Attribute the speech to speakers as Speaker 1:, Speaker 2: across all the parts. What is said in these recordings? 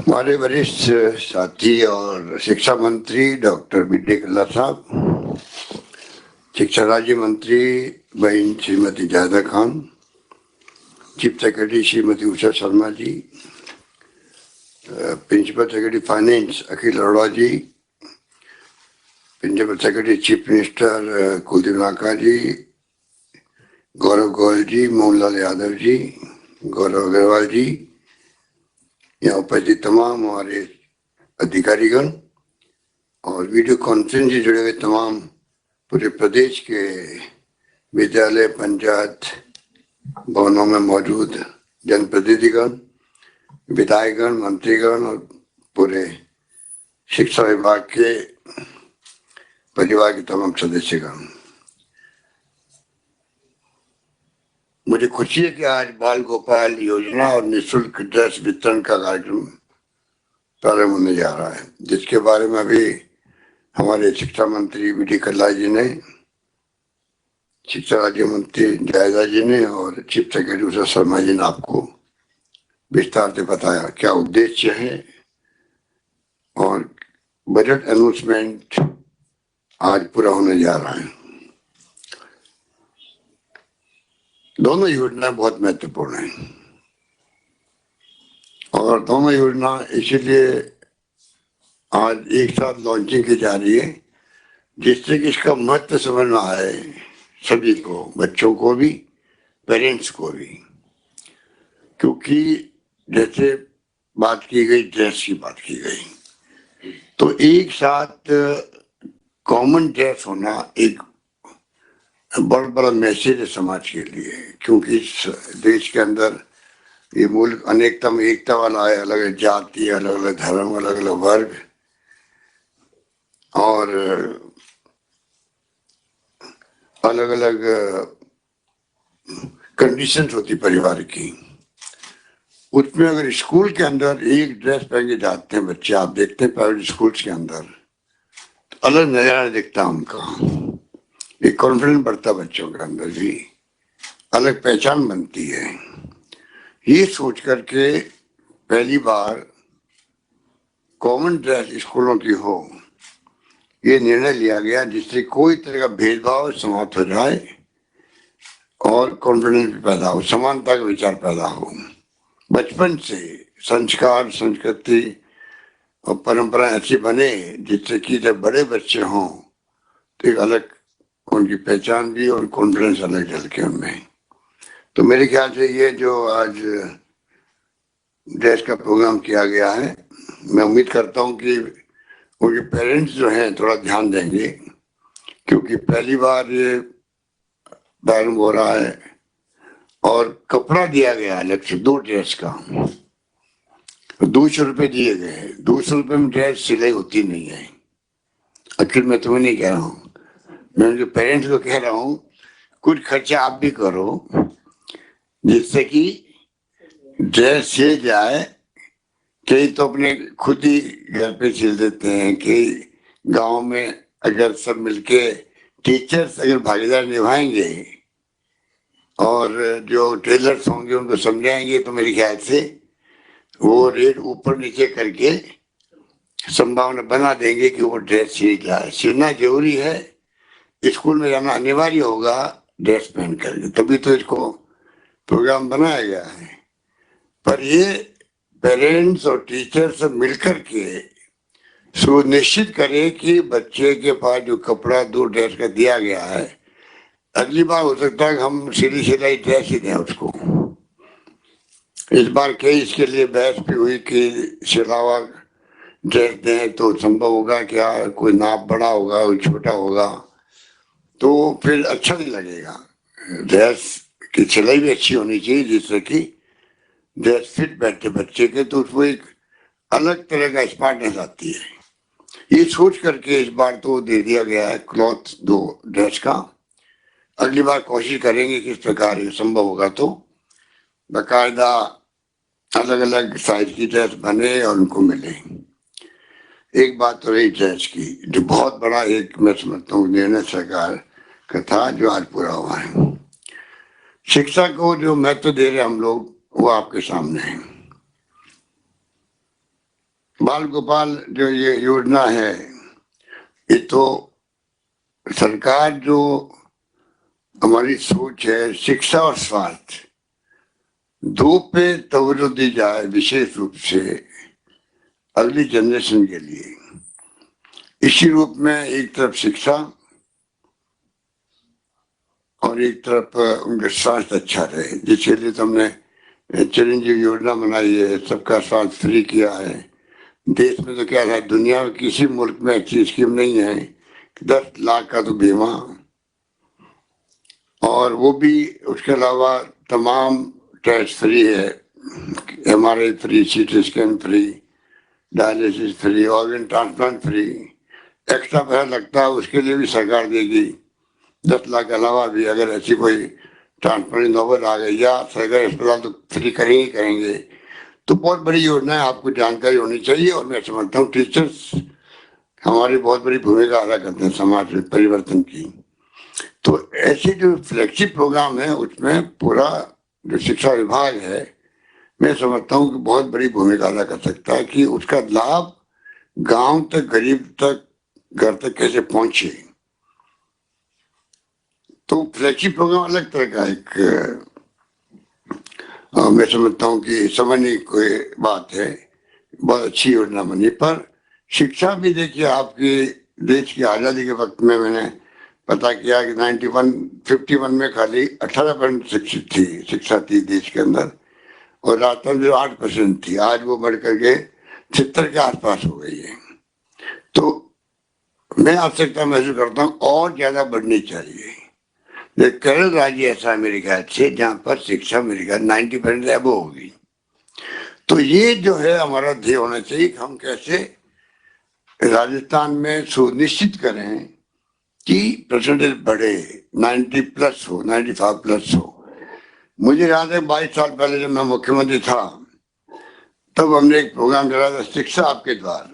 Speaker 1: हमारे वरिष्ठ साथी और शिक्षा मंत्री डॉक्टर बी.डी. कल्ला साहब, शिक्षा राज्य मंत्री बहन Shrimati Zaida Khan, chief secretary Shrimati Usha Sharma ji, principal secretary finance Akhil Arora ji, principal secretary chief minister Kuldeep Naka ji, Gaurav Goyal जी, मोहनलाल यादव जी, गौरव अग्रवाल जी, यहाँ उपस्थित तमाम हमारे अधिकारीगण और वीडियो कॉन्फ्रेंस से जुड़े हुए तमाम पूरे प्रदेश के विद्यालय पंचायत भवनों में मौजूद जनप्रतिनिधिगण, विधायकगण, मंत्रीगण और पूरे शिक्षा विभाग के परिवार के तमाम सदस्यगण, मुझे खुशी है कि आज बाल गोपाल योजना और निःशुल्क ड्रेस वितरण का कार्यक्रम प्रारंभ होने जा रहा है, जिसके बारे में अभी हमारे शिक्षा मंत्री बी.डी. कल्ला जी ने, शिक्षा राज्य मंत्री जायदा जी ने और चीफ सेक्रेटरी उषा शर्मा जी ने आपको विस्तार से बताया क्या उद्देश्य है। और बजट अनाउंसमेंट आज पूरा होने जा रहा है। दोनों योजना बहुत महत्वपूर्ण है और दोनों योजना इसीलिए आज एक साथ लॉन्चिंग की जा रही है जिससे कि इसका महत्व समझ में आए सभी को, बच्चों को भी, पेरेंट्स को भी। क्योंकि जैसे बात की गई, ड्रेस की बात की गई, तो एक साथ कॉमन ड्रेस होना एक बहुत बड़ा मैसेज है समाज के लिए। क्योंकि इस देश के अंदर ये मुल्क अनेकता में एकता वाला है, अलग अलग जाति, अलग अलग धर्म, अलग अलग वर्ग और अलग अलग कंडीशंस होती परिवार की। उसमें अगर स्कूल के अंदर एक ड्रेस पहन के जाते हैं बच्चे, आप देखते हैं प्राइवेट स्कूल्स के अंदर, तो अलग नजारा दिखता है उनका, एक कॉन्फिडेंस बढ़ता बच्चों के अंदर भी, अलग पहचान बनती है। ये सोच करके पहली बार कॉमन ड्रेस स्कूलों की हो, ये निर्णय लिया गया जिससे कोई तरह का भेदभाव समाप्त हो जाए और कॉन्फिडेंस भी पैदा हो, समानता का विचार पैदा हो। बचपन से संस्कार, संस्कृति और परंपरा ऐसी बने जिससे कि जब बड़े बच्चे हों तो एक अलग उनकी पहचान भी और कॉन्फिडेंस अलग झलके उनमें। तो मेरे ख्याल से ये जो आज ड्रेस का प्रोग्राम किया गया है, मैं उम्मीद करता हूँ कि उनके पेरेंट्स जो हैं थोड़ा ध्यान देंगे, क्योंकि पहली बार ये प्रारंभ हो रहा है और कपड़ा दिया गया अलग से 2 ड्रेस का, 200 रुपये दिए गए। 200 रुपये में ड्रेस सिलाई होती नहीं है। अखिल मैं तुम्हें नहीं कह रहा हूँ, मैं उनके पेरेंट्स को कह रहा हूँ कुछ खर्चा आप भी करो जिससे कि ड्रेस सिल जाए। कई तो अपने खुद ही घर पे सिल देते हैं, कई गांव में अगर सब मिलके टीचर्स अगर भागीदार निभाएंगे और जो टेलर्स होंगे उनको समझाएंगे तो मेरे ख्याल से वो रेट ऊपर नीचे करके संभावना बना देंगे कि वो ड्रेस सिल जाए। सिलना जरूरी है, स्कूल में जाना अनिवार्य होगा ड्रेस पहन करके, तभी तो इसको प्रोग्राम बनाया गया है। पर ये पेरेंट्स और टीचर सब मिलकर के सुनिश्चित करें कि बच्चे के पास जो कपड़ा 2 ड्रेस का दिया गया है, अगली बार हो सकता है हम सीधी सिलाई ड्रेस ही दें उसको। इस बार कई इसके लिए बहस भी हुई कि सिलावा ड्रेस दें तो संभव होगा क्या, कोई नाप बड़ा होगा, कोई छोटा होगा, तो फिर अच्छा नहीं लगेगा। ड्रेस की सिलाई भी अच्छी होनी चाहिए जिससे कि ड्रेस फिट बैठे बच्चे के, तो उसको एक अलग तरह का स्मार्टनेस आती है। ये सोच करके इस बार तो दे दिया गया है क्लॉथ 2 ड्रेस का। अगली बार कोशिश करेंगे किस प्रकार ये संभव होगा तो बाकायदा अलग अलग साइज की ड्रेस बने और उनको मिले। एक बात तो रही ड्रेस की, जो बहुत बड़ा एक मैं समझता हूँ निर्णय सरकार का था जो आज पूरा हुआ है। शिक्षा को जो महत्व दे रहे हम लोग वो आपके सामने है। बाल गोपाल जो ये योजना है, ये तो सरकार जो हमारी सोच है शिक्षा और स्वास्थ्य दो पे तवज्जो दी जाए विशेष रूप से अगली जनरेशन के लिए। इसी रूप में एक तरफ शिक्षा और एक तरफ उनका स्वास्थ्य अच्छा रहे, जिसके लिए तुमने चिरंजीवी योजना बनाई है, सबका स्वास्थ्य फ्री किया है। देश में तो क्या है, दुनिया में किसी मुल्क में अच्छी स्कीम नहीं है कि 10 लाख का तो बीमा, और वो भी उसके अलावा तमाम टेस्ट फ्री है, MRI free, CT scan free, dialysis free, organ transplant free. Extra पैसा लगता है उसके लिए भी सरकार देगी, 10 लाख के अलावा भी। अगर ऐसी कोई ट्रांसप्लांट नौबत आ गई या सरकारी अस्पताल तो फ्री करेंगे करेंगे। तो बहुत बड़ी योजना है, आपको जानकारी होनी चाहिए। और मैं समझता हूँ टीचर्स हमारी बहुत बड़ी भूमिका अदा करते हैं समाज में परिवर्तन की। तो ऐसे जो फ्लैगशिप प्रोग्राम है उसमें पूरा जो शिक्षा विभाग है, मैं समझता हूँ कि बहुत बड़ी भूमिका अदा कर सकता है कि उसका लाभ गांव तक, गरीब तक, घर तक कैसे पहुंचे। तो फ्लैगशिप प्रोग्राम अलग तरह का एक मैं समझता हूँ कि समझने की कोई बात है, बहुत अच्छी योजना बनी। पर शिक्षा भी देखिए, आपके देश की आज़ादी के वक्त में मैंने पता किया कि 51 में खाली 18% शिक्षित थी, शिक्षा थी देश के अंदर, और राजस्थान में 8% थी। आज वो बढ़ करके 76 के आसपास हो गई है। तो मैं आवश्यकता महसूस करता हूँ और ज्यादा बढ़नी चाहिए। केरल राज्य ऐसा है मेरे ख्याल से जहां पर शिक्षा मेरे ख्याल 90% एबो होगी। तो ये जो है हमारा ध्येय होना चाहिए कि हम कैसे राजस्थान में सुनिश्चित करें कि परसेंटेज बढ़े, 90+ हो, 95+ हो। मुझे याद है 22 साल पहले जब मैं मुख्यमंत्री था, तब हमने एक प्रोग्राम चलाया था, शिक्षा आपके द्वार।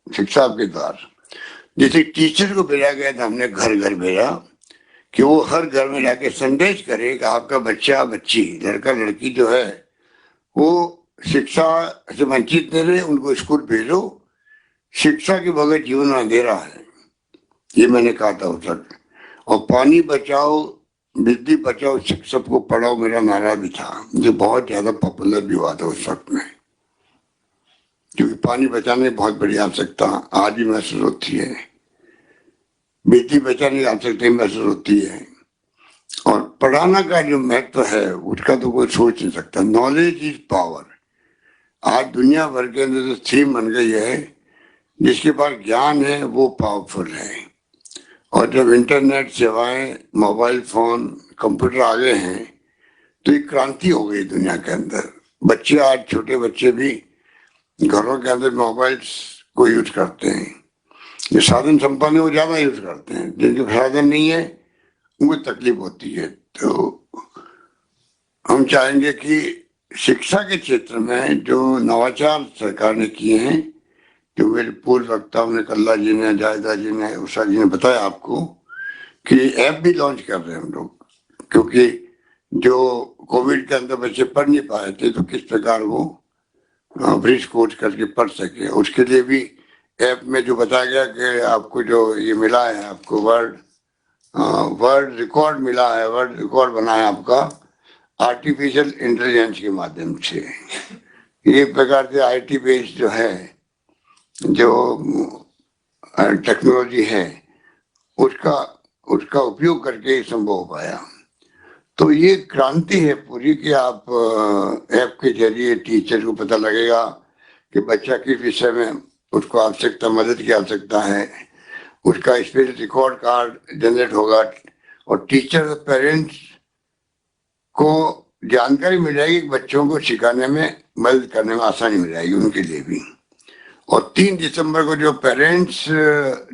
Speaker 1: शिक्षा आपके द्वार, जैसे टीचर को भेजा गया था, हमने घर घर भेजा कि वो हर घर में जाके संदेश करे कि आपका बच्चा बच्ची, लड़का लड़की जो है वो शिक्षा से वंचित नहीं रहे, उनको स्कूल भेजो। शिक्षा के बगैर जीवन अंधेरा है, ये मैंने कहा था उस वक्त। और पानी बचाओ, बिजली बचाओ, सबको पढ़ाओ मेरा नारा भी था, जो बहुत ज्यादा पॉपुलर भी हुआ था उस वक्त में, क्योंकि पानी बचाने की बहुत बड़ी आवश्यकता आज भी महसूस होती है, बिजली बचाने की आवश्यकता महसूस होती है। और पढ़ाना का जो महत्व है उसका तो कोई सोच नहीं सकता। Knowledge is power. आज दुनिया भर के अंदर जो थीम बन गई है, जिसके पास ज्ञान है वो पावरफुल है। और जब इंटरनेट सेवाएं, मोबाइल फोन, कंप्यूटर आ गए हैं, तो एक क्रांति हो गई दुनिया के अंदर। बच्चे, आज छोटे बच्चे भी घरों के अंदर मोबाइल को यूज करते हैं। जो साधन संपन्न है वो ज्यादा यूज करते हैं, जिनके साधन नहीं है उनको तकलीफ होती है। तो हम चाहेंगे कि शिक्षा के क्षेत्र में जो नवाचार सरकार ने किए हैं, जो मेरे पूर्व वक्ताओं ने, कल्ला जी ने, जायदा जी ने, उषा जी ने बताया आपको, कि ऐप भी लॉन्च कर रहे हैं हम लोग। क्योंकि जो कोविड के अंदर बच्चे पढ़ नहीं पाए थे, तो किस प्रकार वो ब्रिज कोर्स करके पढ़ सके, उसके लिए भी ऐप में जो बताया गया कि आपको जो ये मिला है, आपको वर्ल्ड रिकॉर्ड मिला है, वर्ल्ड रिकॉर्ड बना है आपका आर्टिफिशियल इंटेलिजेंस के माध्यम से। ये प्रकार से IT बेस्ड जो है, जो टेक्नोलॉजी है, उसका उपयोग करके संभव हो पाया। तो ये क्रांति है पूरी कि आप ऐप के जरिए टीचर को पता लगेगा कि बच्चा किस विषय में उसको आवश्यकता, मदद की आवश्यकता है, उसका स्पेशल रिकॉर्ड कार्ड जनरेट होगा, और टीचर और पेरेंट्स को जानकारी मिल जाएगी कि बच्चों को सिखाने में, मदद करने में आसानी मिल जाएगी उनके लिए भी। और 3 दिसंबर को जो पेरेंट्स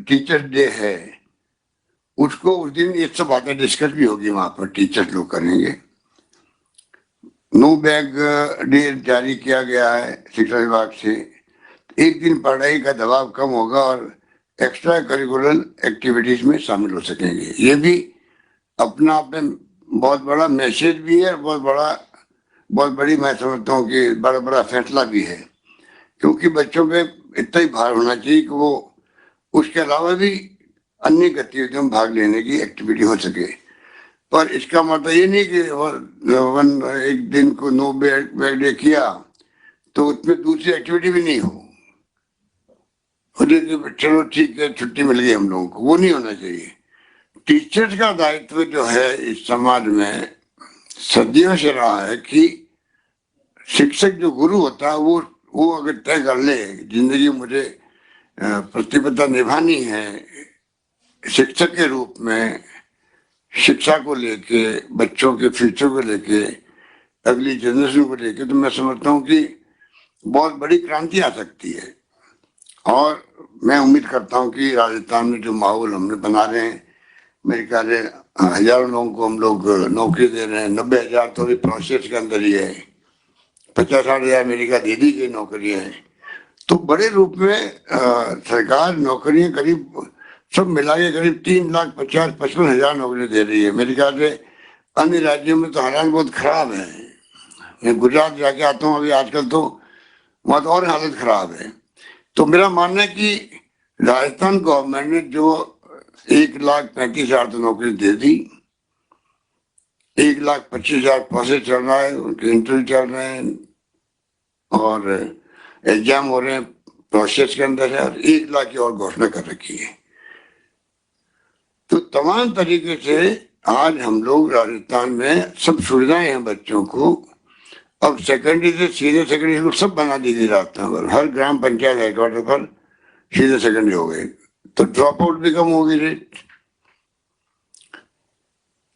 Speaker 1: टीचर्स डे है, उसको उस दिन ये सब बातें डिस्कस भी होगी, वहां पर टीचर्स लोग करेंगे। नो बैग डे जारी किया गया है शिक्षा विभाग से। एक दिन पढ़ाई का दबाव कम होगा और एक्स्ट्रा करिकुलर एक्टिविटीज में शामिल हो सकेंगे। ये भी अपना आप में बहुत बड़ा मैसेज भी है, बहुत बड़ी, मैं समझता हूँ कि बड़ा फैसला भी है क्योंकि बच्चों पे इतना ही भार होना चाहिए कि वो उसके अलावा भी अन्य गतिविधियों में भाग लेने की एक्टिविटी हो सके। पर इसका मतलब ये नहीं कि एक दिन को नो बैग डे किया तो उसमें दूसरी एक्टिविटी भी नहीं हो, चलो ठीक है छुट्टी मिल गई हम लोगों को, वो नहीं होना चाहिए। टीचर्स का दायित्व जो है इस समाज में सदियों से रहा है कि शिक्षक जो गुरु होता है वो अगर तय कर ले जिंदगी मुझे प्रतिबद्धता निभानी है शिक्षक के रूप में, शिक्षा को लेके, बच्चों के फ्यूचर को लेके, अगली जनरेशन को लेके, तो मैं समझता हूँ कि बहुत बड़ी क्रांति आ सकती है। और मैं उम्मीद करता हूँ कि राजस्थान में जो माहौल हमने बना रहे हैं, मेरे ख्याल से हजारों लोगों को हम लोग नौकरी दे रहे हैं, 90,000 तो भी प्रोसेस के अंदर ही है, 50-60 हजार अमेरिका दे दी गई नौकरी है। तो बड़े रूप में सरकार नौकरियां करीब सब मिला के करीब 3,50,55,000 नौकरी दे रही है। मेरे ख्याल से अन्य राज्यों में तो हालात बहुत खराब है। मैं गुजरात जाके आता हूँ अभी आजकल, तो वहां तो और हालत खराब है। तो मेरा मानना है कि राजस्थान गवर्नमेंट ने जो 1,35,000 तो नौकरी दे दी, 1,25,000 प्रोसेस चल रहा है, उनके इंटरव्यू चल रहे हैं और एग्जाम हो रहे हैं, प्रोसेस के अंदर है, और 1,00,000 की और घोषणा कर रखी है। तो तमाम तरीके से आज हम लोग राजस्थान में सब सुविधाएं हैं बच्चों को। अब सेकेंडरी से सीधे सेकेंडरी स्कूल सब बना दी गई राजस्थान पर, हर ग्राम पंचायत हेडक्वार्टर पर सीधे सेकेंडरी हो गए, तो ड्रॉप आउट भी कम होगी रेट।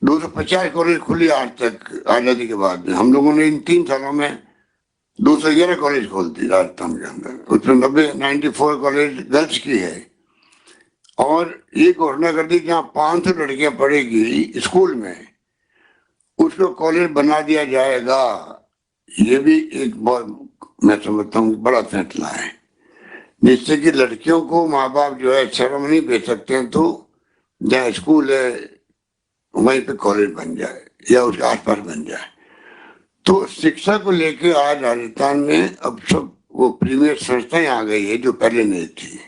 Speaker 1: 250 कॉलेज खुली आज तक आजादी के बाद में, हम लोगों ने इन 3 सालों में 211 कॉलेज खोल दी राजस्थान के अंदर, उसमें 94 कॉलेज गर्ल्स की है। और ये घोषणा कर दी जहाँ 500 लड़कियां पढ़ेगी स्कूल में उसको कॉलेज बना दिया जाएगा। ये भी एक बहुत मैं समझता हूँ बड़ा फैसला है, जिससे कि लड़कियों को माँ बाप जो है शर्म नहीं दे सकते हैं, तो जहाँ स्कूल है वहीं पे कॉलेज बन जाए या उसके आसपास बन जाए। तो शिक्षा को लेके आज राजस्थान में अब सब वो प्रीमियर संस्थाएं आ गई है जो पहले नहीं थी।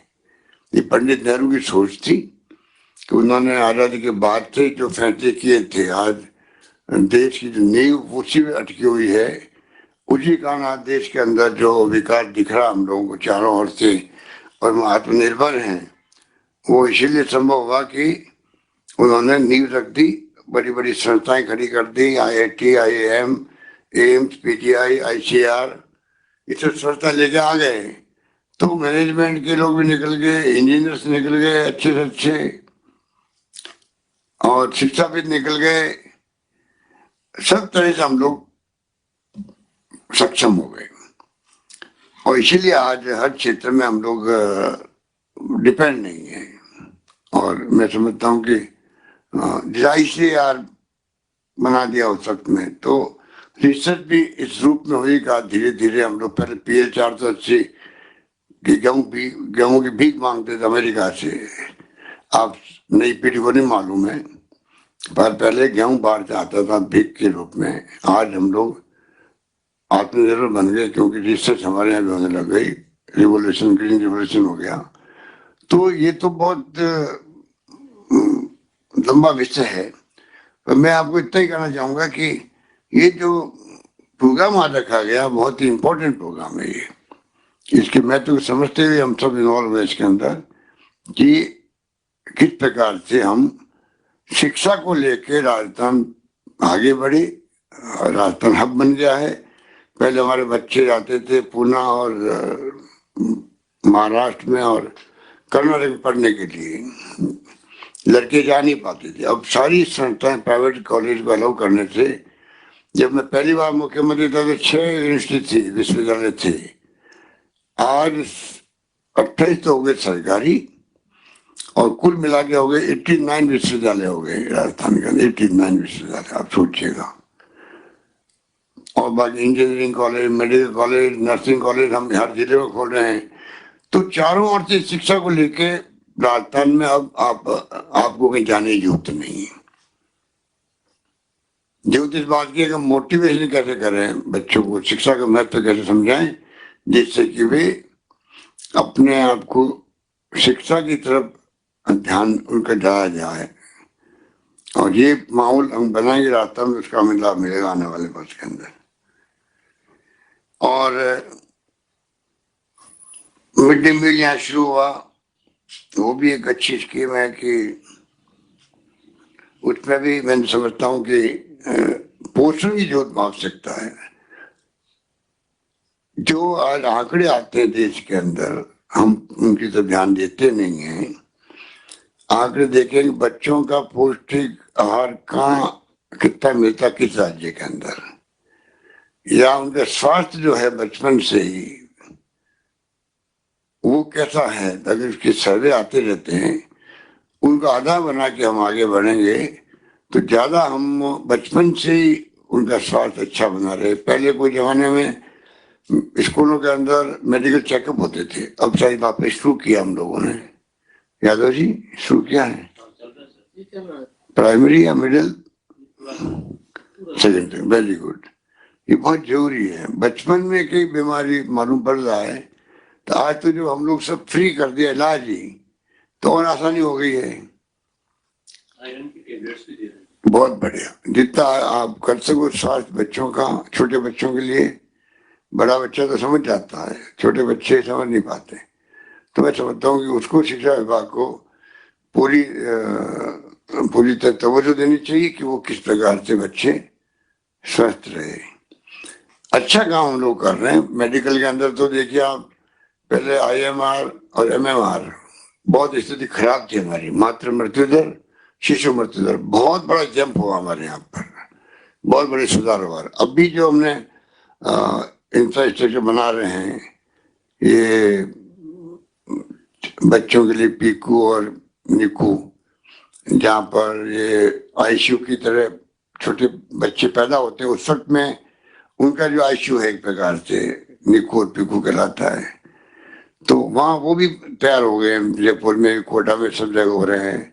Speaker 1: ये पंडित नेहरू की सोच थी कि उन्होंने आजादी के बाद से जो फैसले किए थे, आज देश की जो नींव उसी में अटकी हुई है, उसी कारण आज देश के अंदर जो विकास दिख रहा हम लोगों को चारों ओर से, और हम आत्मनिर्भर हैं, वो इसीलिए संभव हुआ कि उन्होंने नींव रख दी, बड़ी बड़ी संस्थाएं खड़ी कर दी, IIT, IIM, AIIMS, PGI, ICR, ये सब संस्था लेके आ गए। तो मैनेजमेंट के लोग भी निकल गए, इंजीनियर्स निकल गए अच्छे से अच्छे, और शिक्षाविद निकल गए, सब तरह से हम लोग सक्षम हो गए। और इसीलिए आज हर क्षेत्र में हम लोग डिपेंड नहीं है। और मैं समझता हूँ कि ICAR बना दिया उस वक्त में, तो रिसर्च भी इस रूप में हुई का धीरे धीरे हम लोग पहले PL 480 कि गेहूं की भीख मांगते थे अमेरिका से। आप नई पीढ़ी को नहीं मालूम है, पर पहले गेहूं बाहर से आता था भीख के रूप में। आज हम लोग आत्मनिर्भर बन गए क्योंकि रिसर्च हमारे यहाँ भी होने लग गई, रिवोल्यूशन, ग्रीन रिवोल्यूशन हो गया। तो ये तो बहुत लंबा विषय है, पर मैं आपको इतना ही कहना चाहूंगा कि ये जो प्रोग्राम आज रखा गया बहुत ही इम्पोर्टेंट प्रोग्राम है। ये इसके महत्व को समझते हुए हम सब इन्वॉल्व हुए इसके अंदर कि किस प्रकार से हम शिक्षा को लेकर राजस्थान आगे बढ़े। राजस्थान हब बन गया है। पहले हमारे बच्चे जाते थे पूना और महाराष्ट्र में और कर्नाटक में पढ़ने के लिए, लड़के जा नहीं पाते थे। अब सारी संस्थाएं प्राइवेट कॉलेज को अलाउ करने से, जब मैं पहली बार मुख्यमंत्री था तो 6 यूनिवर्सिटी थी, विश्वविद्यालय थे, आज 28 तो हो गए सरकारी, और कुल मिला के हो गए 89 विश्वविद्यालय हो गए राजस्थान के अंदर, 89 विश्वविद्यालय, आप सोचिएगा। और बाकी engineering college, medical college, nursing college हम हर जिले में खोल रहे हैं। तो चारों ओर से शिक्षा को लेके राजस्थान में अब आपको कहीं जाने की जरूरत नहीं है। जरूरत इस बात की है मोटिवेशन कैसे करें, बच्चों को शिक्षा का महत्व कैसे समझाएं, जिससे कि वे अपने आप को शिक्षा की तरफ ध्यान उनका डाला जाए और ये माहौल हम बनाएंगे रास्ता में, उसका हमें लाभ मिलेगा आने वाले वर्ष के अंदर। और मिड डे मील यहाँ शुरू हुआ, वो भी एक अच्छी स्कीम है कि उसमें भी मैं समझता हूँ कि पोषण की जो आवश्यकता है, जो आज आंकड़े आते हैं देश के अंदर, हम उनकी तो ध्यान देते नहीं हैं। आंकड़े देखेंगे बच्चों का पौष्टिक आहार कहाँ कितना मिलता किस राज्य के अंदर, या उनका स्वास्थ्य जो है बचपन से ही वो कैसा है, अगर उसके सर्वे आते रहते हैं, उनका आधार बना के हम आगे बढ़ेंगे तो ज्यादा हम बचपन से ही उनका स्वास्थ्य अच्छा बना रहे। पहले कोई जमाने में स्कूलों के अंदर मेडिकल चेकअप होते थे, अब शायद वापस शुरू किया हम लोगों ने, यादव जी शुरू किया है, प्राइमरी या मिडिल सेकेंडरी, वेरी गुड। ये बहुत जरूरी है, बचपन में कई बीमारी मालूम पड़ रहा है तो आज तो जो हम लोग सब फ्री कर दिया इलाज ही, तो और आसानी हो गई है। बहुत बढ़िया, जितना आप कर सको स्वास्थ्य बच्चों का, छोटे बच्चों के लिए। बड़ा बच्चा तो समझ जाता है, छोटे बच्चे समझ नहीं पाते। तो मैं समझता हूँ कि उसको शिक्षा विभाग को पूरी तरह तवज्जो देनी चाहिए कि वो किस प्रकार से बच्चे स्वस्थ रहे। अच्छा काम हम लोग कर रहे हैं मेडिकल के अंदर। तो देखिए आप, पहले IMR और MMR बहुत स्थिति खराब थी हमारी, मातृ मृत्यु दर, शिशु मृत्यु दर, बहुत बड़ा जंप हुआ हमारे यहाँ पर, बहुत बड़े सुधार हुआ। अभी जो हमने इंफ्रास्ट्रक्चर बना रहे हैं, ये बच्चों के लिए पीकू और निकू, जहाँ पर ये ICU की तरह छोटे बच्चे पैदा होते हैं, उस वक्त में उनका जो ICU है एक प्रकार से निकू और पीकू कहलाता है। तो वहाँ वो भी तैयार हो गए, जयपुर में, कोटा में, सब जगह हो रहे हैं।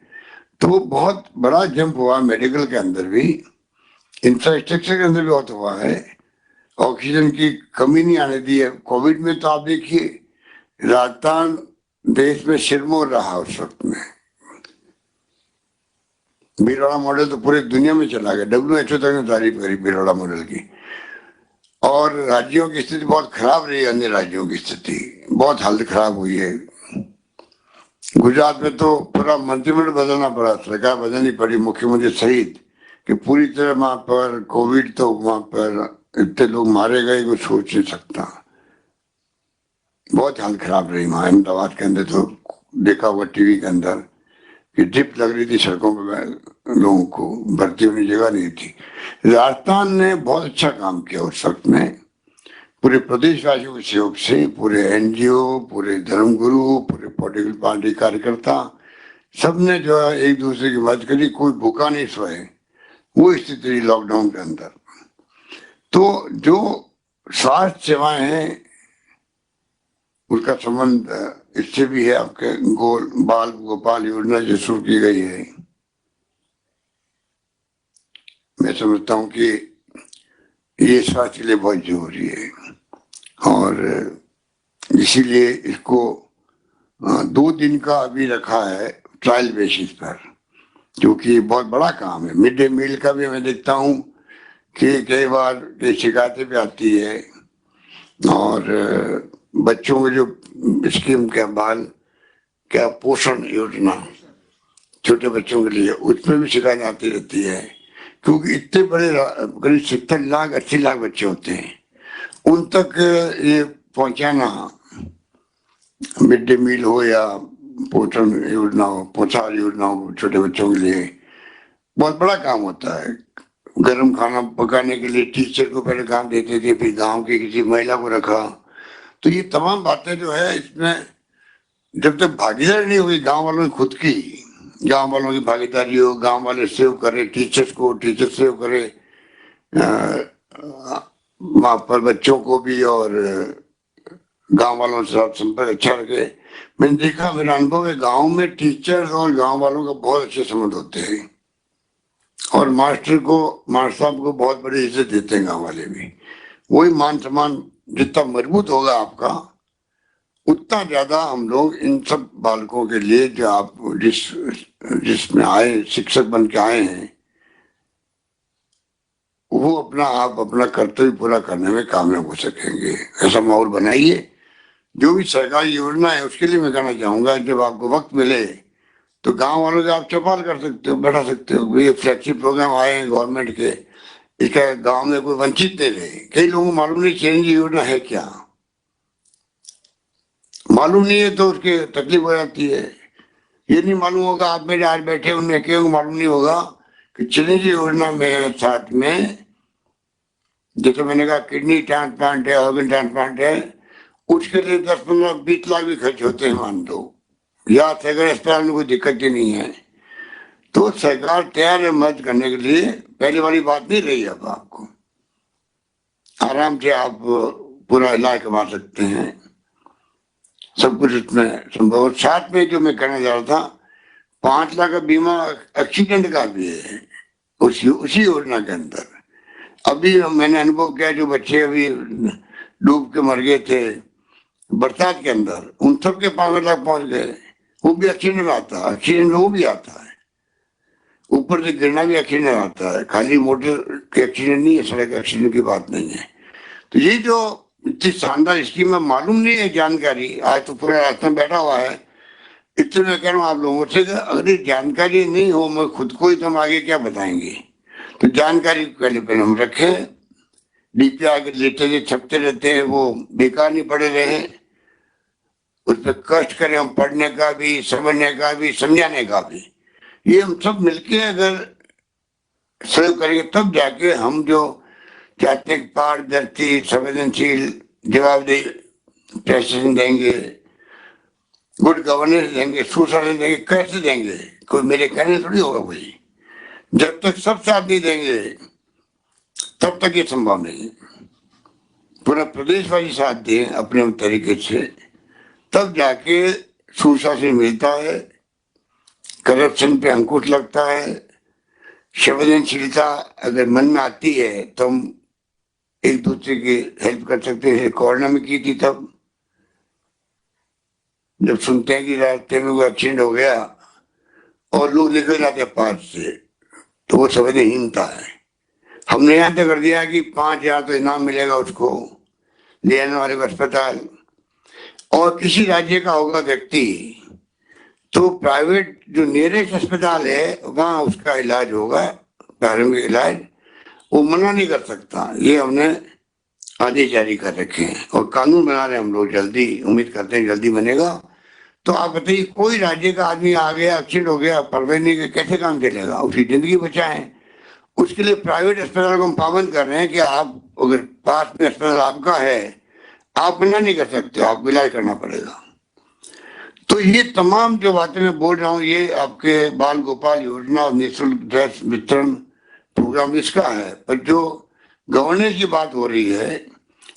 Speaker 1: तो वो बहुत बड़ा जंप हुआ मेडिकल के अंदर भी, इंफ्रास्ट्रक्चर के अंदर भी बहुत हुआ है। ऑक्सीजन की कमी नहीं आने दी है। कोविड में तो आप देखिए राजस्थान देश में सिरमौर रहा उस वक्त में। भीलवाड़ा मॉडल तो पूरी दुनिया में चला गया, WHO तक ने तारीफ करी भीलवाड़ा मॉडल की। और राज्यों की स्थिति बहुत खराब रही, अन्य राज्यों की स्थिति बहुत हालत खराब हुई है। गुजरात में तो पूरा मंत्रिमंडल बदलना पड़ा, सरकार बदलनी पड़ी, मुख्यमंत्री सहित, कि पूरी तरह वहां पर कोविड, तो वहां पर इतने लोग मारे गए कुछ सोच नहीं सकता। बहुत हालत खराब रही वहां। अहमदाबाद के अंदर तो देखा हुआ टीवी के अंदर कि ड्रिप लग रही थी सड़कों पर, लोगों को भर्ती होने जगह नहीं थी। राजस्थान ने बहुत अच्छा काम किया उस वक्त में, पूरे प्रदेशवासियों के सहयोग से, पूरे NGO, पूरे धर्मगुरु, पूरे पॉलिटिकल पार्टी कार्यकर्ता, सबने जो है एक दूसरे की मदद करी, कोई भूखा नहीं सोए। वो स्थिति रही लॉकडाउन के अंदर। तो जो स्वास्थ्य सेवाएं हैं उसका संबंध इससे भी है। आपके बाल गोपाल योजना जो शुरू की गई है, मैं समझता हूँ कि ये स्वास्थ्य के लिए बहुत जरूरी है। और इसीलिए इसको 2 दिन का अभी रखा है ट्रायल बेसिस पर, क्योंकि बहुत बड़ा काम है। मिड डे मील का भी मैं देखता हूँ कि कई बार शिकायतें भी आती है, और बच्चों में जो स्कीम क्या बाल क्या पोषण योजना छोटे बच्चों के लिए, उसमें भी शिकायत आती रहती है, क्योंकि इतने बड़े करीब 70 लाख 80 लाख बच्चे होते हैं, उन तक ये पहुंचाना, मिड डे मील हो या पोषण योजना हो, पोषाहार योजना हो छोटे बच्चों के लिए, बहुत बड़ा काम होता है। गर्म खाना पकाने के लिए टीचर को पहले काम देते थे, फिर गांव की किसी महिला को रखा। तो ये तमाम बातें जो है, इसमें जब तक भागीदारी नहीं हुई गांव वालों की, खुद की गांव वालों की भागीदारी हो, गांव वाले सेव करे टीचर्स को, टीचर सेव करे वहां पर बच्चों को भी, और गांव वालों से साथ संपर्क अच्छा रखे। मैंने देखा, मेरा अनुभव है, गांव में टीचर और गांव वालों का बहुत अच्छे संबंध होते हैं, और मास्टर साहब को बहुत बड़ी इज्जत देते हैं गांव वाले भी। वही मान सम्मान जितना मजबूत होगा आपका, उतना ज्यादा हम लोग इन सब बालकों के लिए जो आप जिसमें आए शिक्षक बन के आए हैं, वो अपना कर्तव्य पूरा करने में कामयाब हो सकेंगे। ऐसा माहौल बनाइए। जो भी सरकारी योजना है उसके लिए मैं कहना चाहूंगा, जब आपको वक्त मिले तो गांव वालों से आप चौपाल कर सकते हो, बैठा सकते हो। ये फ्लैगशिप प्रोग्राम आए हैं गवर्नमेंट के, इसका गांव में कोई वंचित नहीं रहे। कई लोगों को मालूम नहीं चिरंजीवी योजना है क्या, मालूम नहीं है तो उसके तकलीफ हो जाती है। ये नहीं मालूम होगा, आप मेरे आज बैठे उनमें क्यों मालूम नहीं होगा कि चिरंजीवी योजना में साथ में, जैसे मैंने कहा किडनी ट्रांसप्लांट है, ऑर्गन ट्रांसप्लांट है, उसके लिए 10-15-20 लाख भी खर्च होते हैं मान लो, या सैकड़े अस्पताल में कोई दिक्कत ही नहीं है। तो सरकार तैयार है मदद करने के लिए। पहले वाली बात नहीं रही। अब आपको आराम से आप पूरा इलाज करवा सकते हैं, सब कुछ उसमें संभव। और साथ में जो मैं कहना चाह रहा था, 5 लाख का बीमा एक्सीडेंट का भी है उसी योजना के अंदर। अभी मैंने अनुभव किया, जो बच्चे अभी डूब के मर गए थे बरसात के अंदर, उन सब के 5 लाख पहुंच गए। वो भी एक्सीडेंट में आता है, एक्सीडेंट में वो भी आता है, ऊपर से गिरना भी एक्सीडेंट आता है, खाली मोटर के एक्सीडेंट नहीं है, सड़क एक्सीडेंट की बात नहीं है। तो ये जो इतनी शानदार स्कीम है, मालूम नहीं है जानकारी, आज तो पूरा रास्ता में बैठा हुआ है। इसलिए मैं कह रहा हूँ आप लोगों से कि अगर ये जानकारी नहीं हो, मैं खुद को ही तो हम आगे क्या बताएंगे। तो जानकारी पहले पहले हम रखें। डीपी आगे लेते छपते रहते हैं, वो बेकार नहीं पड़े रहे। उस पर कष्ट करें हम, पढ़ने का भी, समझने का भी, समझाने का भी। ये हम सब मिलके अगर सहयोग करेंगे तब जाके हम जो चाहते हैं पारदर्शी, संवेदनशील, जवाबदेही प्रशासन देंगे, गुड गवर्नेंस देंगे, सुशासन देंगे। कैसे देंगे, कोई मेरे कहने थोड़ी होगा भाई। जब तक सब साथ नहीं देंगे तब तक ये संभव नहीं। पूरा प्रदेशवासी साथ दें अपने तरीके से, तब जाके सुशासन मिलता है, करप्शन पे अंकुश लगता है। संवेदनशीलता अगर मन में आती है तो हम एक दूसरे की हेल्प कर सकते हैं। कोरोना में की थी तब, जब सुनते हैं कि रास्ते में कोई एक्सीडेंट हो गया और लोग निकल जाते हैं पास से, तो वो संवेदनहीनता है। हमने यहाँ तक कर दिया कि 5,000 तो इनाम मिलेगा उसको ले आने वाले को अस्पताल। और किसी राज्य का होगा व्यक्ति तो प्राइवेट जो नियरेस्ट अस्पताल है वहां उसका इलाज होगा, प्रारंभिक इलाज, वो मना नहीं कर सकता। ये हमने आदेश जारी कर रखे हैं और कानून बना रहे हैं हम लोग, जल्दी उम्मीद करते हैं जल्दी बनेगा। तो आप बताइए, कोई राज्य का आदमी आ गया, एक्सीडेंट हो गया, परवाने के कैसे काम चलेगा, उसकी जिंदगी बचाएं। उसके लिए प्राइवेट अस्पताल को हम पाबंद कर रहे हैं कि आप अगर पास में अस्पताल आपका है, आप मना नहीं कर सकते, आपको इलाज करना पड़ेगा। तो ये तमाम जो बातें मैं बोल रहा हूँ, ये आपके बाल गोपाल योजना और निःशुल्क ड्रेस वितरण प्रोग्राम इसका है। पर जो गवर्नेंस की बात हो रही है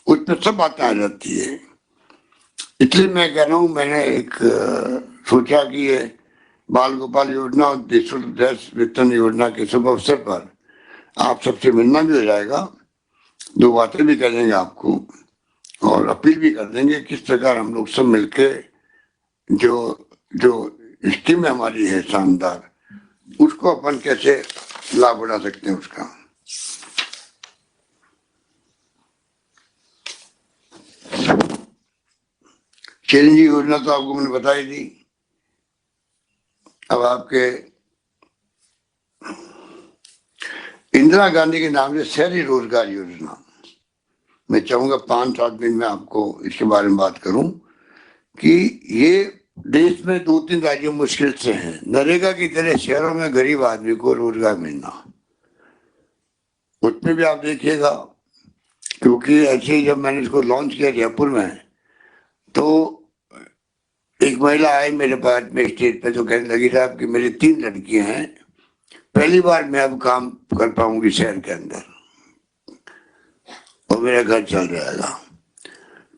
Speaker 1: उसमें सब बातें आ जाती है। इसलिए मैं कह रहा हूँ, मैंने एक सोचा कि ये बाल गोपाल योजना और निःशुल्क ड्रेस वितरण योजना के शुभ अवसर पर आप सबसे मिलना भी हो जाएगा, दो बातें भी कर देंगे आपको और अपील भी कर देंगे किस प्रकार हम लोग सब मिलके जो जो स्कीम हमारी है शानदार, उसको अपन कैसे लाभ उठा सकते हैं उसका। चिरंजीवी योजना तो आपको मैंने बताई दी। अब आपके इंदिरा गांधी के नाम से शहरी रोजगार योजना, मैं चाहूंगा 5-7 दिन में आपको इसके बारे में बात करूं कि ये देश में 2-3 राज्यों मुश्किल से हैं। नरेगा की तरह शहरों में गरीब आदमी को रोजगार मिलना, उसमें भी आप देखिएगा। क्योंकि ऐसे ही जब मैंने इसको लॉन्च किया जयपुर में, तो एक महिला आई मेरे पास में स्टेज पे, तो कहने लगी साहब कि मेरी 3 लड़कियां हैं, पहली बार मैं अब काम कर पाऊंगी शहर के अंदर और मेरा घर चल जाएगा।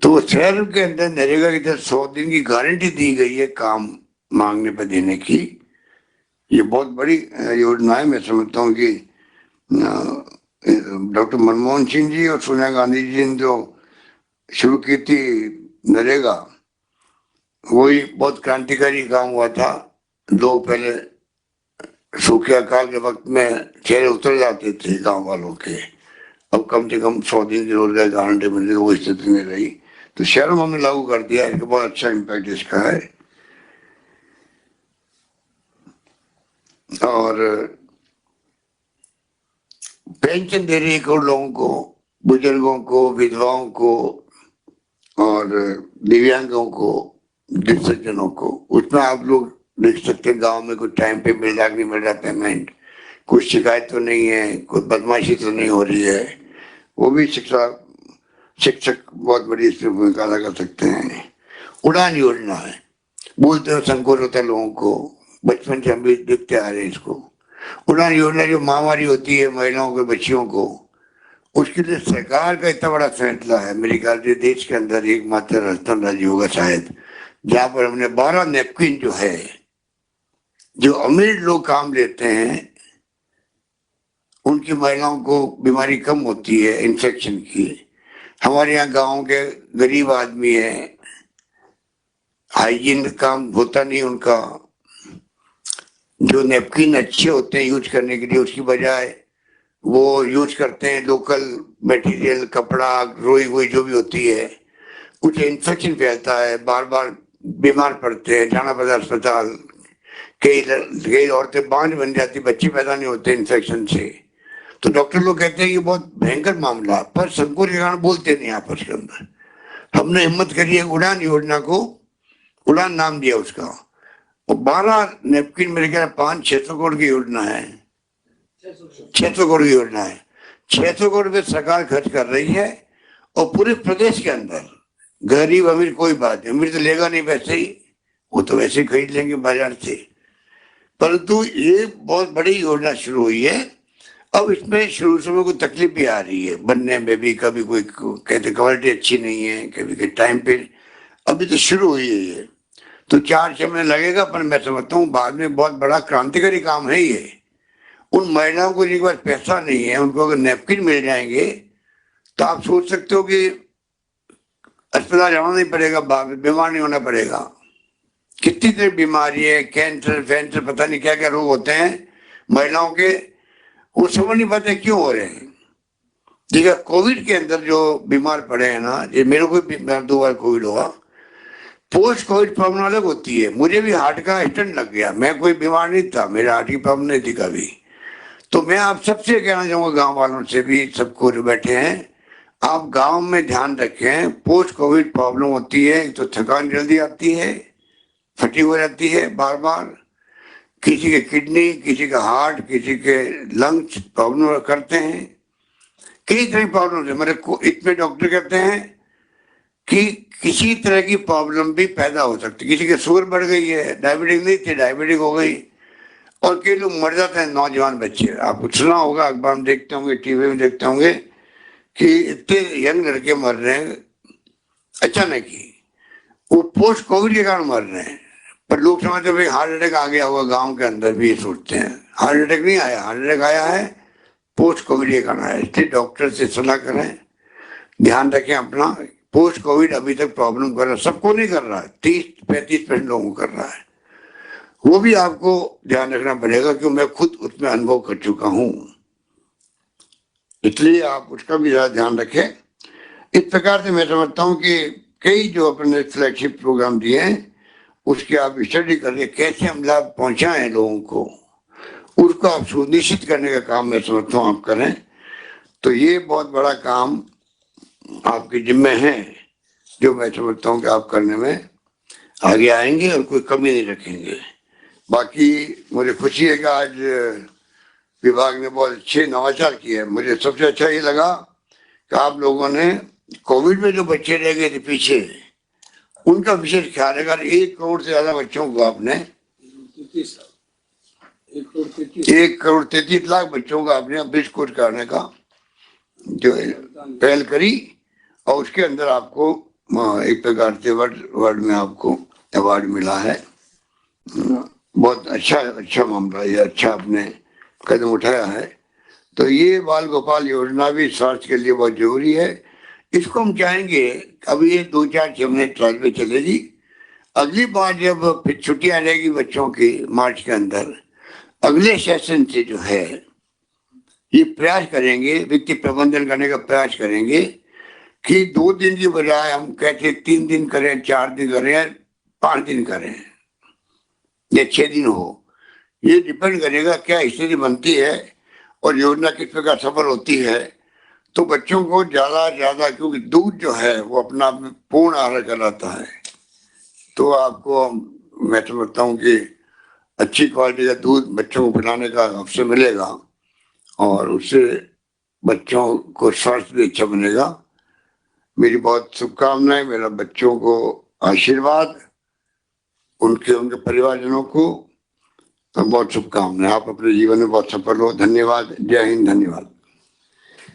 Speaker 1: तो शहर के अंदर नरेगा की तरफ 100 दिन की गारंटी दी गई है काम मांगने पर देने की। ये बहुत बड़ी योजना है। मैं समझता हूँ कि डॉक्टर मनमोहन सिंह जी और सोनिया गांधी जी ने जो शुरू की थी नरेगा, वही बहुत क्रांतिकारी काम हुआ था। लोग पहले सूखे अकाल के वक्त में चेहरे उतर जाते थे गांव वालों के, अब कम से कम 100 दिन की रोजगार गारंटी मिल रही, वो स्थिति में रही। तो शहरों में हमने लागू कर दिया, इसका बहुत अच्छा इम्पैक्ट इसका है। और पेंशन दे रही है करोड़ लोगों को, बुजुर्गों को, विधवाओं को और दिव्यांगों को, दिव्यांगजनों को। उसमें आप लोग देख सकते हैं गांव में कुछ टाइम पे मिल रहा नहीं मिल रहा पेमेंट, कुछ शिकायत तो नहीं है, कोई बदमाशी तो नहीं हो रही है। वो भी शिक्षक बहुत बड़ी इसमें भूमिका अदा कर सकते हैं। उड़ान योजना है, बोलते हो संकोच होता है लोगों को, बचपन से हम भी देखते आ रहे हैं इसको। उड़ान योजना जो महामारी होती है महिलाओं के बच्चियों को, उसके लिए सरकार का इतना बड़ा फैसला है। मेरे ख्याल से देश के अंदर एकमात्र राजस्थान राज्य होगा शायद जहां पर हमने 12 नेपकिन जो है, जो अमीर लोग काम लेते हैं उनकी महिलाओं को बीमारी कम होती है इन्फेक्शन की। हमारे यहाँ गांव के गरीब आदमी है, हाइजीन काम होता नहीं उनका, जो नेपकिन अच्छे होते हैं यूज करने के लिए उसकी बजाय वो यूज करते हैं लोकल मटेरियल, कपड़ा, रोई वोई जो भी होती है। कुछ इन्फेक्शन फैलता है, बार बार बीमार पड़ते हैं, जाना पड़ता है अस्पताल। कई औरतें बांझ बन जाती, बच्चे पैदा नहीं होते इन्फेक्शन से। तो डॉक्टर लोग कहते हैं कि बहुत भयंकर मामला, पर संकोच के कारण बोलते नहीं आपस के अंदर। हमने हिम्मत करी है, उड़ान योजना को उड़ान नाम दिया उसका। और 12 नेपकिन मेरे ख्याल 500-600 करोड़ की योजना है, 600 करोड़ की योजना है। 600 करोड़ रुपये सरकार खर्च कर रही है और पूरे प्रदेश के अंदर गरीब अमीर कोई बात नहीं, अमीर तो लेगा नहीं वैसे ही, वो तो वैसे ही खरीद लेंगे बाजार से। परंतु ये बहुत बड़ी योजना शुरू हुई है। अब इसमें शुरू में कोई तकलीफ भी आ रही है बनने में भी, कभी कोई कहते क्वालिटी अच्छी नहीं है, कभी टाइम पे, अभी तो शुरू हुई है ये। तो 4-6 महीने लगेगा, पर मैं समझता हूँ बाद में बहुत बड़ा क्रांतिकारी काम है ये। उन महिलाओं को जिनके पास पैसा नहीं है उनको अगर नेपकिन मिल जाएंगे तो आप सोच सकते हो कि अस्पताल जाना नहीं पड़ेगा, बीमार नहीं होना पड़ेगा। कितनी तरह बीमारी है, कैंसर वैंसर, पता नहीं क्या क्या रोग होते हैं महिलाओं के, वो समझ नहीं पाते क्यों हो रहे हैं। देखिए कोविड के अंदर जो बीमार पड़े हैं ना, ये मेरे को भी 2 बार कोविड हुआ, पोस्ट कोविड प्रॉब्लम अलग होती है। मुझे भी हार्ट का स्टेंट लग गया, मैं कोई बीमार नहीं था, मेरे हार्ट की प्रॉब्लम नहीं थी कभी। तो मैं आप सबसे कहना चाहूंगा, गांव वालों से भी, सबको जो बैठे हैं, आप गांव में ध्यान रखें। पोस्ट कोविड प्रॉब्लम होती है तो थकान जल्दी आती है, फटी हो जाती है बार बार, किसी के किडनी, किसी का हार्ट, किसी के लंग्स प्रॉब्लम करते हैं, कई तरह की प्रॉब्लम है। मेरे को इतने डॉक्टर कहते हैं कि किसी तरह की प्रॉब्लम भी पैदा हो सकती है। किसी के शुगर बढ़ गई है, डायबिटिक नहीं थी, डायबिटिक हो गई, और कई लोग मर जाते हैं नौजवान बच्चे। आपको सुना होगा, अखबार में देखते होंगे, टीवी में देखते होंगे कि इतने यंग लड़के मर रहे हैं अचानक ही, वो पोस्ट कोविड के कारण मर रहे हैं। पर लोग समझते भाई हार्ट अटैक आ गया होगा, गांव के अंदर भी ये सोचते हैं। हार्ट अटैक नहीं आया, हार्ट अटैक आया है पोस्ट कोविड के कारण आया। इसलिए डॉक्टर से सलाह करें, ध्यान रखें अपना। पोस्ट कोविड अभी तक प्रॉब्लम कर रहा है, सबको नहीं कर रहा है, 30-35% लोगों को कर रहा है। वो भी आपको ध्यान रखना पड़ेगा क्योंकि मैं खुद उसमें अनुभव कर चुका हूं, इसलिए आप उसका भी ज्यादा ध्यान रखें। इस प्रकार से मैं समझता हूं कि कई जो अपने फ्लैगशिप प्रोग्राम दिए हैं उसके आप स्टडी करके कैसे हम लाभ पहुंचाएं लोगों को, उसको आप सुनिश्चित करने का काम मैं समझता हूँ आप करें। तो ये बहुत बड़ा काम आपके जिम्मे है, जो मैं समझता हूँ कि आप करने में आगे आएंगे और कोई कमी नहीं रखेंगे। बाकी मुझे खुशी है कि आज विभाग ने बहुत अच्छे नवाचार किए हैं। मुझे सबसे अच्छा ये लगा कि आप लोगों ने कोविड में जो बच्चे रह गए थे पीछे, उनका विशेष ख्याल रखा। 1 करोड़ से ज्यादा बच्चों को आपने 1,33,00,000 बच्चों का आपने बिस्कुट करने का जो पहल करी, और उसके अंदर आपको एक प्रकार से वर्ल्ड में आपको अवार्ड मिला है। बहुत अच्छा मामला, ये अच्छा आपने कदम उठाया है। तो ये बाल गोपाल योजना भी स्वास्थ्य के लिए बहुत जरूरी है। इसको हम चाहेंगे, अभी ये 2-4-6 महीने ट्रायल पे चलेगी, अगली बार जब फिर छुट्टियां रहेगी बच्चों की मार्च के अंदर, अगले सेशन से जो है ये प्रयास करेंगे, वित्तीय प्रबंधन करने का प्रयास करेंगे कि 2 दिन की बजाय हम कहते 3 दिन करें, 4 दिन करें, 5 दिन करें या 6 दिन हो। ये डिपेंड करेगा क्या स्थिति बनती है और योजना किस प्रकार सफल होती है। तो बच्चों को ज्यादा, क्योंकि दूध जो है वो अपना आप में पूर्ण आहार कहलाता है, तो आपको मैं समझता हूँ कि अच्छी क्वालिटी का दूध बच्चों को पिलाने का अवसर मिलेगा और उससे बच्चों को स्वास्थ्य भी अच्छा बनेगा। मेरी बहुत शुभकामनाएं, मेरा बच्चों को आशीर्वाद, उनके परिवारजनों को बहुत शुभकामनाएं। आप अपने जीवन में बहुत सफल हो। धन्यवाद। जय हिंद। धन्यवाद।